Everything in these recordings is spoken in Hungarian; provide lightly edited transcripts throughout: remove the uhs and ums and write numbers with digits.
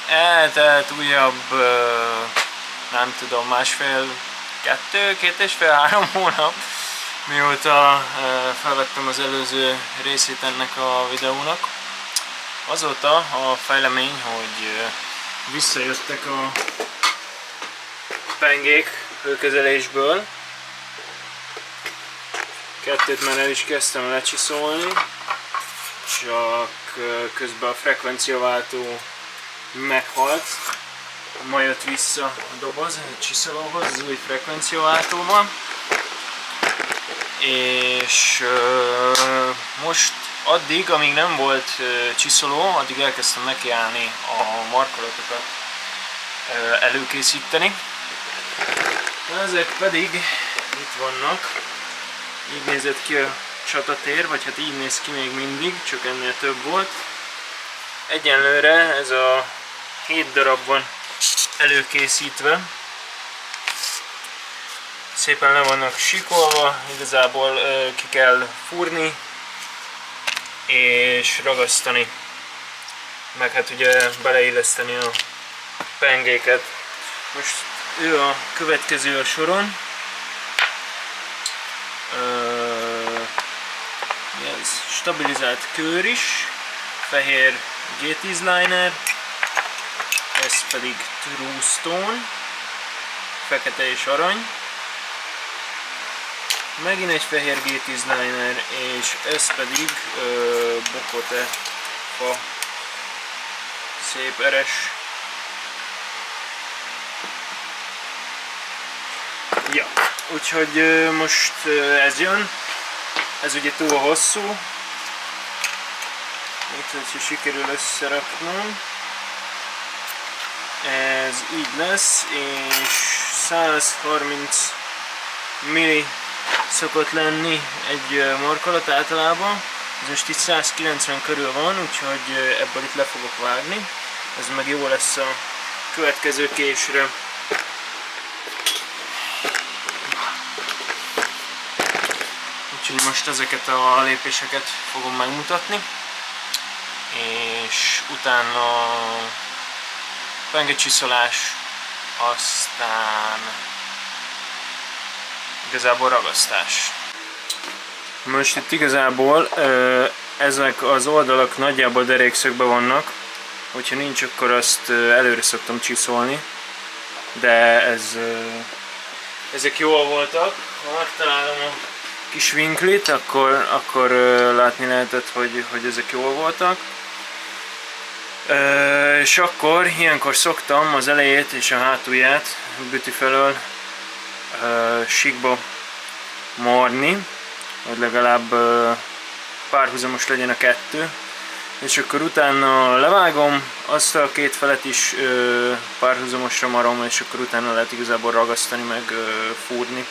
eltelt újabb, nem tudom, két és fél, 3 hónap, mióta felvettem az előző részét ennek a videónak. Azóta a fejlemény, hogy visszajöttek a pengék hőkezelésből. Kettőt már el is kezdtem lecsiszolni, csak közben a frekvenciaváltó meghalt. Ma jött vissza a doboz a csiszolóhoz, az új frekvenciaváltóval. És most addig, amíg nem volt csiszoló, addig elkezdtem nekiállni a markolatokat előkészíteni. Ezek pedig itt vannak. Így nézett ki a csatatér, vagy hát így néz ki még mindig, csak ennél több volt. Egyenlőre ez a 7 darab van előkészítve. Szépen le vannak sikolva, igazából ki kell fúrni és ragasztani, meg hát ugye beleilleszteni a pengéket. Most ő a következő a soron. Ez stabilizált kőr is, fehér G10 liner, ez pedig True Stone, fekete és arany. Megint egy fehér G10 liner, és ez pedig Bokote fa, szép eres. Ja, úgyhogy most ez jön. Ez ugye túl hosszú. Itt, hogyha sikerül összeraknom. Ez így lesz, és 130 milli szokott lenni egy markolat általában. Ez most itt 190 körül van, úgyhogy ebből itt le fogok vágni. Ez meg jó lesz a következő késre. Úgyhogy most ezeket a lépéseket fogom megmutatni, és utána pengecsiszolás, aztán igazából ragasztás. Most itt igazából ezek az oldalak nagyjából derékszögben vannak, hogyha nincs, akkor azt előre szoktam csiszolni, de ezek jól voltak. Ha megtalálom a kis vinklit, akkor látni lehetett, hogy ezek jól voltak. És akkor ilyenkor szoktam az elejét és a hátulját büti felől síkba marni, hogy legalább párhuzamos legyen a kettő, és akkor utána levágom, azt a két felet is párhuzamosra marom, és akkor utána lehet igazából ragasztani, meg fúrni.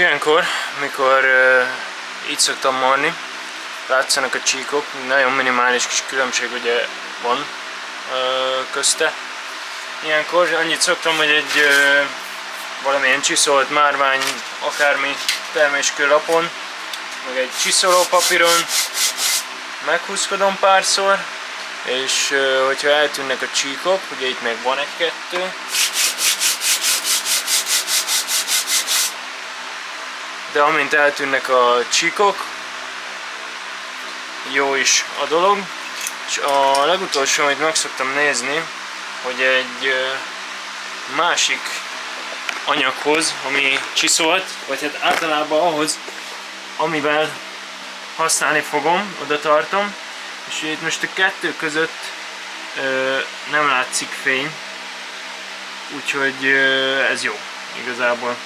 ilyenkor, mikor így szoktam marni, látszanak a csíkok, nagyon minimális kis különbség ugye van közte. Ilyenkor annyit szoktam, hogy egy valamilyen csiszolt márvány, akármi terméskő lapon, meg egy csiszolópapíron meghúzkodom párszor, és hogyha eltűnnek a csíkok, ugye itt még van egy-kettő, de amint eltűnnek a csíkok, jó is a dolog. És a legutolsó, amit meg szoktam nézni, hogy egy másik anyaghoz, ami csiszolt, vagy hát általában ahhoz, amivel használni fogom, oda tartom, és itt most a kettő között nem látszik fény, úgyhogy ez jó igazából.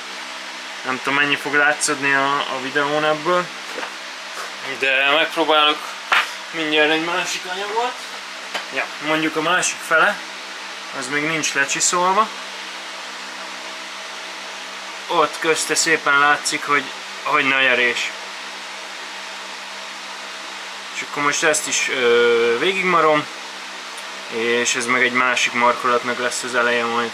Nem tudom, mennyi fog látszódni a videón ebből, de megpróbálok mindjárt egy másik anyagot. Ja, mondjuk a másik fele, az még nincs lecsiszolva. Ott közte szépen látszik, hogy nagy a rés. És akkor most ezt is végigmarom, és ez meg egy másik markolatnak lesz az eleje majd.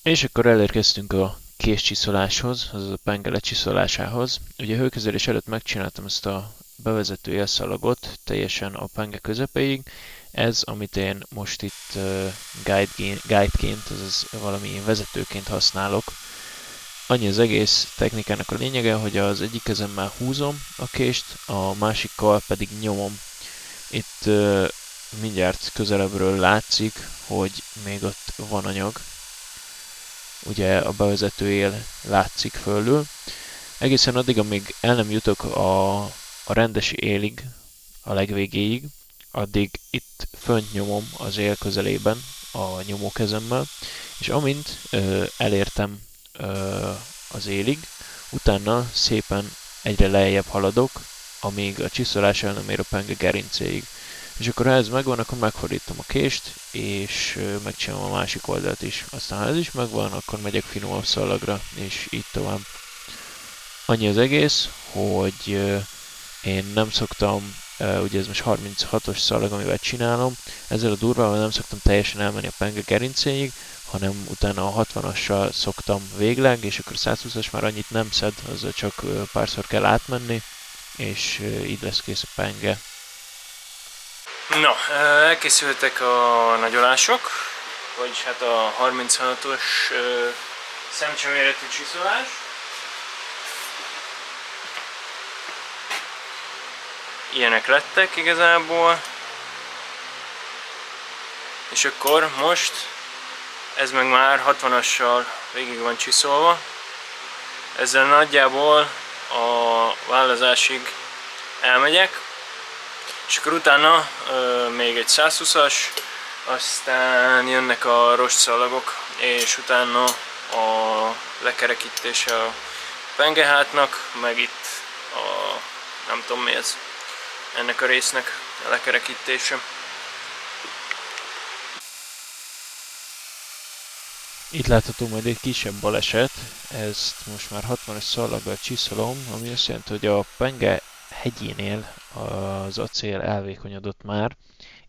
És akkor elérkeztünk a késcsiszoláshoz, azaz a penge lecsiszolásához. Ugye a hőkezelés előtt megcsináltam ezt a bevezető élszalagot teljesen a penge közepéig. Ez, amit én most itt guideként, azaz valami vezetőként használok. Annyi az egész technikának a lényege, hogy az egyik kezemmel húzom a kést, a másikkal pedig nyomom. Itt mindjárt közelebbről látszik, hogy még ott van anyag. Ugye a bevezető él látszik fölül. Egészen addig, amíg el nem jutok a rendes élig, a legvégéig, addig itt fönt nyomom az él közelében a nyomókezemmel, és amint elértem az élig, utána szépen egyre lejjebb haladok, amíg a csiszolás el nem ér a penge gerincéig. És akkor ha ez megvan, akkor megfordítom a kést, és megcsinálom a másik oldalt is. Aztán ha ez is megvan, akkor megyek finomabb szalagra, és így tovább. Annyi az egész, hogy én nem szoktam, ugye ez most 36-os szalag, amivel csinálom, ezzel a durvával nem szoktam teljesen elmenni a penge gerincéig, hanem utána a 60-assal szoktam végleg, és akkor 120-as már annyit nem szed, azzal csak párszor kell átmenni, és így lesz kész a penge. No, elkészültek a nagyolások, vagyis hát a 36-os szemcseméretű csiszolás. Ilyenek lettek igazából. És akkor most ez meg már 60-assal végig van csiszolva. Ezzel nagyjából a vállazásig elmegyek. És akkor utána még egy 120-as, aztán jönnek a rostszalagok, és utána a lekerekítése a pengehátnak, meg itt a nem tudom mi ez, ennek a résznek a lekerekítése. Itt látható majd egy kisebb baleset, ezt most már 60-as szalaggal csiszolom, ami azt jelenti, hogy a penge hegyénél az acél elvékonyodott már,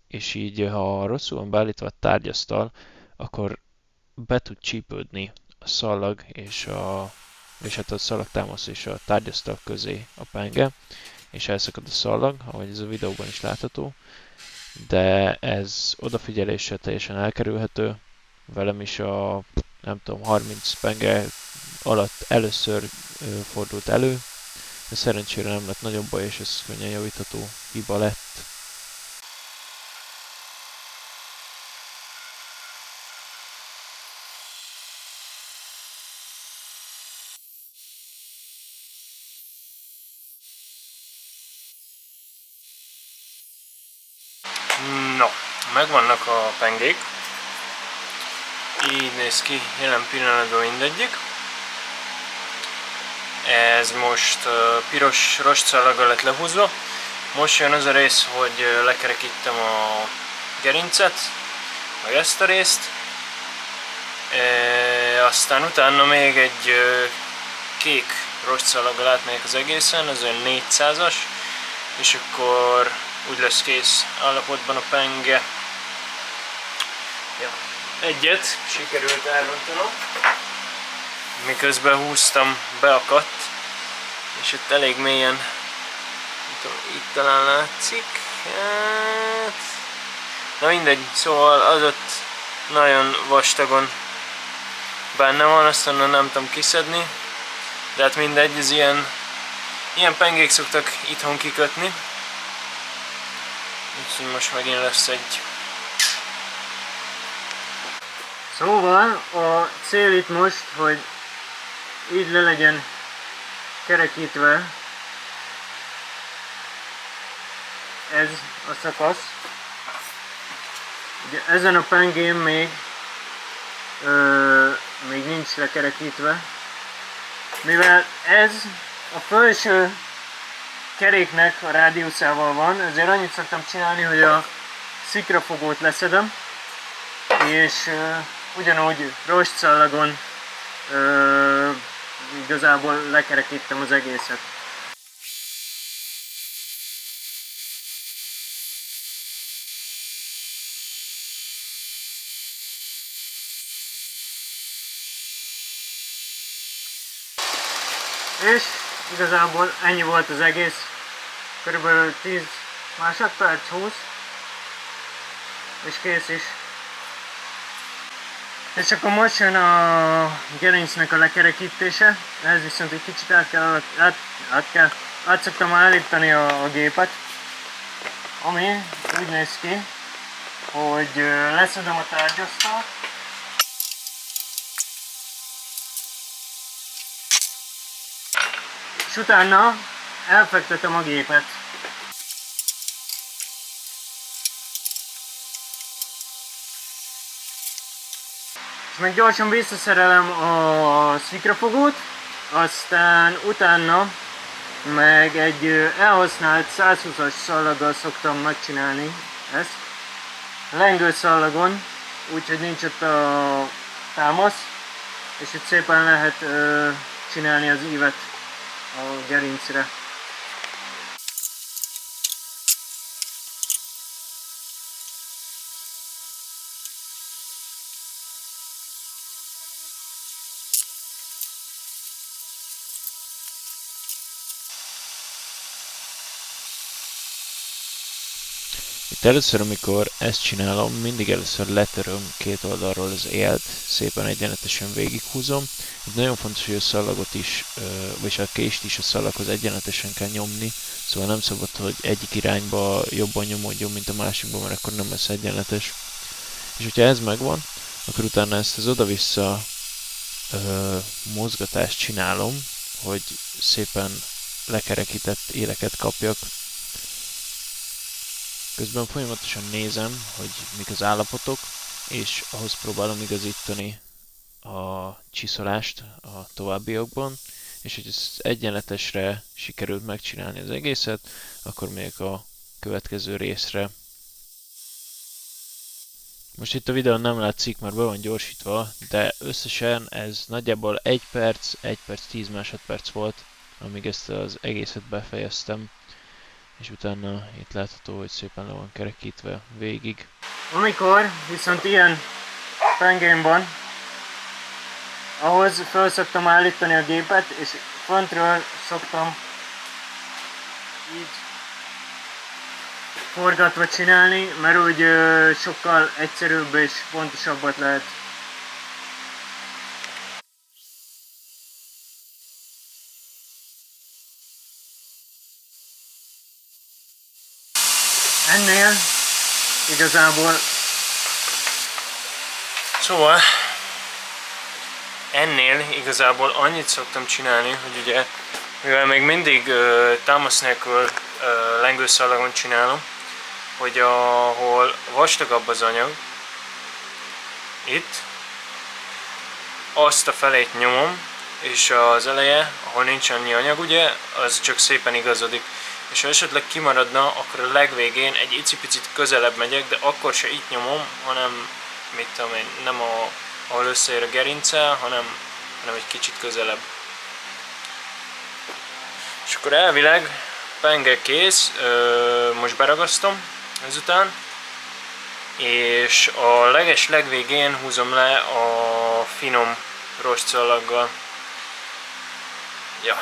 és így ha rosszul van beállítva a tárgyasztal, akkor be tud csípődni a szalag és hát a szalagtámasz és a tárgyasztal közé a penge, és elszakad a szalag, ahogy ez a videóban is látható, de ez odafigyeléssel teljesen elkerülhető. Velem is a nem tudom, 30 penge alatt először fordult elő, de szerencsére nem lett nagyobb baj, és ez könnyen javítható hiba lett. No, megvannak a pengék. Így néz ki jelen pillanatban mindegyik. Ez most piros rostszalaggal lett lehúzva. Most jön az a rész, hogy lekerekítem a gerincet, meg ezt a részt. Aztán utána még egy kék rostszalaggal átmegyek az egészen, az olyan 400-as, és akkor úgy lesz kész állapotban a penge. Ja. Egyet sikerült elrontanom, miközben húztam, beakadt, és itt elég mélyen, itt talán látszik, hát... Na mindegy, szóval az ott nagyon vastagon benne van, azt onnan nem tudom kiszedni, de hát mindegy, ez ilyen pengék szoktak itthon kikötni, úgyhogy most megint lesz egy. Szóval a cél itt most, hogy így le legyen kerekítve ez a szakasz. Ugye ezen a pengén még nincs lekerekítve, mivel ez a felső keréknek a rádiuszával van, ezért annyit szoktam csinálni, hogy a szikrafogót leszedem, és ugyanúgy rostszallagon igazából lekerekítem az egészet. És igazából ennyi volt az egész, körülbelül 10 másodperc, 20, és kész is. És akkor most jön a gerincnek a lekerekítése, ehhez viszont egy kicsit át szoktam állítani a gépet, ami úgy néz ki, hogy leszedem a tárgyasztalt, és utána elfektetem a gépet. És meg gyorsan visszaszerelem a szikrafogót, aztán utána meg egy elhasznált 120-as szallaggal szoktam megcsinálni ezt. Lengőszallagon, úgyhogy nincs ott a támasz, és itt szépen lehet csinálni az ívet a gerincre. Itt először, amikor ezt csinálom, mindig először letöröm két oldalról az élt, szépen egyenletesen végighúzom. Itt nagyon fontos, hogy a szallagot is, vagy a kést is a szalaghoz egyenletesen kell nyomni, szóval nem szabad, hogy egyik irányba jobban nyomódjon, mint a másikban, mert akkor nem lesz egyenletes. És hogyha ez megvan, akkor utána ezt az oda-vissza mozgatást csinálom, hogy szépen lekerekített éleket kapjak. Közben folyamatosan nézem, hogy mik az állapotok, és ahhoz próbálom igazítani a csiszolást a továbbiakban, és hogy ezt egyenletesre sikerült megcsinálni az egészet, akkor megyek a következő részre. Most itt a videón nem látszik, mert be van gyorsítva, de összesen ez nagyjából 1 perc, 10 másodperc volt, amíg ezt az egészet befejeztem. És utána itt látható, hogy szépen le van kerekítve végig. Amikor viszont ilyen pengém van, ahhoz fel szoktam állítani a gépet, és föntről szoktam így forgatva csinálni, mert úgy sokkal egyszerűbb és pontosabbat lehet. Ennél igazából, szóval ennél igazából annyit szoktam csinálni, hogy ugye, mivel még mindig támasz nélkül lengőszallagon csinálom, hogy ahol vastagabb az anyag, itt, azt a felét nyomom, és az eleje, ahol nincs annyi anyag, ugye, az csak szépen igazodik. És ha esetleg kimaradna, akkor a legvégén egy icipicit közelebb megyek, de akkor se itt nyomom, hanem, mit tudom én, nem ahol összeér a gerinccel, hanem egy kicsit közelebb. És akkor elvileg penge kész, most beragasztom ezután, és a legvégén húzom le a finom rostszallaggal. Ja.